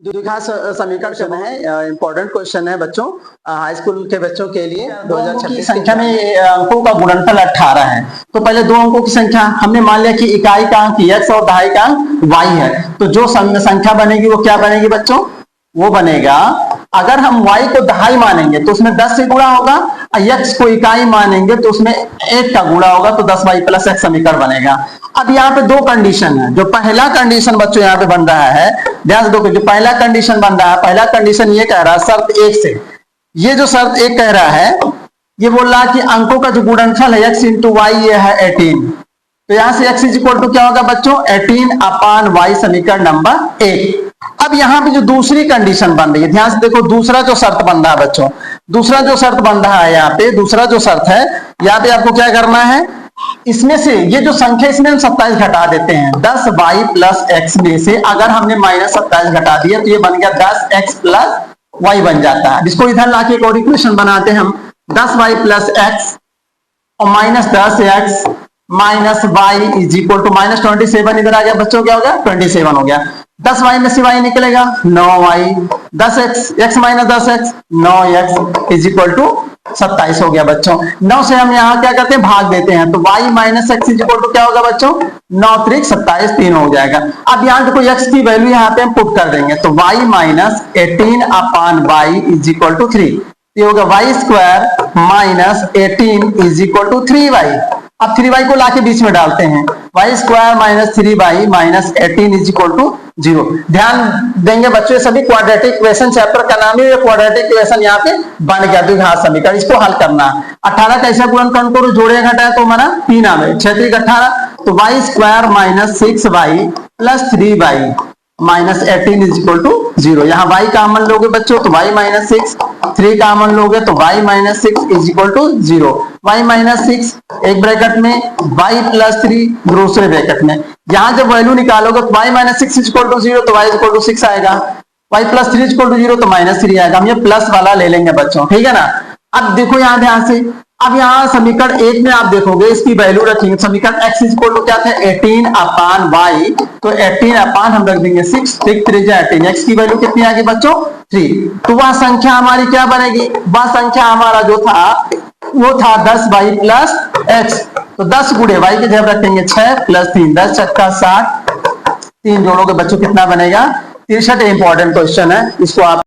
द्विघात समीकरण क्वेश्चन है, इंपॉर्टेंट क्वेश्चन है बच्चों, हाई स्कूल के बच्चों के लिए। 2026 की संख्या में अंकों का गुणनफल 18 है। तो पहले दो अंकों की संख्या हमने मान लिया कि इकाई का अंक x और दहाई का अंक y है। तो जो संख्या बनेगी वो क्या बनेगी बच्चों? वो बनेगा, अगर हम y को दहाई मानेंगे तो उसमें 10 से गुणा होगा, और x को इकाई मानेंगे तो उसमें 1 का गुणा होगा, तो 10y + x समीकरण बनेगा। अब यहाँ पे दो कंडीशन है। जो पहला कंडीशन बच्चों यहाँ पे बन रहा है, ध्यान से देखो, जो पहला कंडीशन बन रहा है, पहला कंडीशन ये कह रहा है शर्त 1 से, ये जो शर्त 1 कह रहा है, ये बोल रहा है कि अंकों का जो गुणनफल है x × y ये है 18। तो यहां से x = क्या होगा बच्चों? 18/y समीकरण नंबर 1। अब यहाँ पे जो दूसरी कंडीशन बन रही है, ध्यान से देखो, दूसरा जो शर्त बन रहा है बच्चों, दूसरा जो शर्त बन रहा है यहाँ पे, दूसरा जो शर्त है यहाँ पे आपको क्या करना है, इसमें से ये जो संख्या इसमें हम 27 घटा देते हैं। 10y + x में से अगर हमने -27 घटा दिया तो ये बन गया 10x + y बन जाता है। जिसको इधर लाके एक और इक्वेशन बनाते हैं हम, 10y + x और -10x - y = -27। इधर आ गया बच्चों, क्या हो गया? 27 हो गया। 10y में से y निकलेगा 9y, 10x x - 10x 9x = 27 हो गया बच्चों। 9 से हम यहाँ क्या करते हैं? भाग देते हैं, तो y - x = क्या होगा बच्चों? 9 × 3 = 27, 3 हो जाएगा। अब यहाँ देखो x की वैल्यू यहाँ पे हम पुट कर देंगे, तो y - 18/y = 3। ये होगा y² - 18 = 3y। अब 3y को लाके बीच में डालते हैं, y² - 3y - 18 = 0। ध्यान देंगे बच्चों, सभी क्वाड्रेटिक इक्वेशन चैप्टर का नाम है, क्वाड्रेटिक इक्वेशन यहाँ पे बन गया द्विघात समीकरण। इसको हल करना, 18 का ऐसा गुणनफल करो, जोड़े घटाए तो हमारा 3 आवे, 6 × 18, तो y² - 6y + 3y - 18 = 0। यहाँ y कॉमन लोगे बच्चों तो y - 6, 3 कॉमन लोगे तो y - 6 = 0। y - 6 एक ब्रैकेट में, y + 3 दूसरे ब्रैकेट में। यहाँ जब वैल्यू निकालोगे तो y - 6 = 0, तो y = 6 आएगा, y + 3 = 0, तो -3 आएगा। हम ये प्लस वाला ले लेंगे बच्चों, ठीक है ना। अब देखो यहाँ ध्यान से, अब यहाँ समीकरण 1 में आप देखोगे इसकी वैल्यू रखेंगे, समीकरण x = क्या था? 18/y, तो 18 हम रख देंगे 6, 6 × 3 = 18। x की वैल्यू कितनी आ गई बच्चों? 3। तो वह संख्या हमारी क्या बनेगी? वह संख्या हमारा जो था वो था 10y + x। तो 10 × y की जगह रखेंगे 6 + 3, 10 × 6 = 60, 3 जोड़ोगे बच्चों कितना बनेगा? 63। इंपॉर्टेंट क्वेश्चन है, इसको आप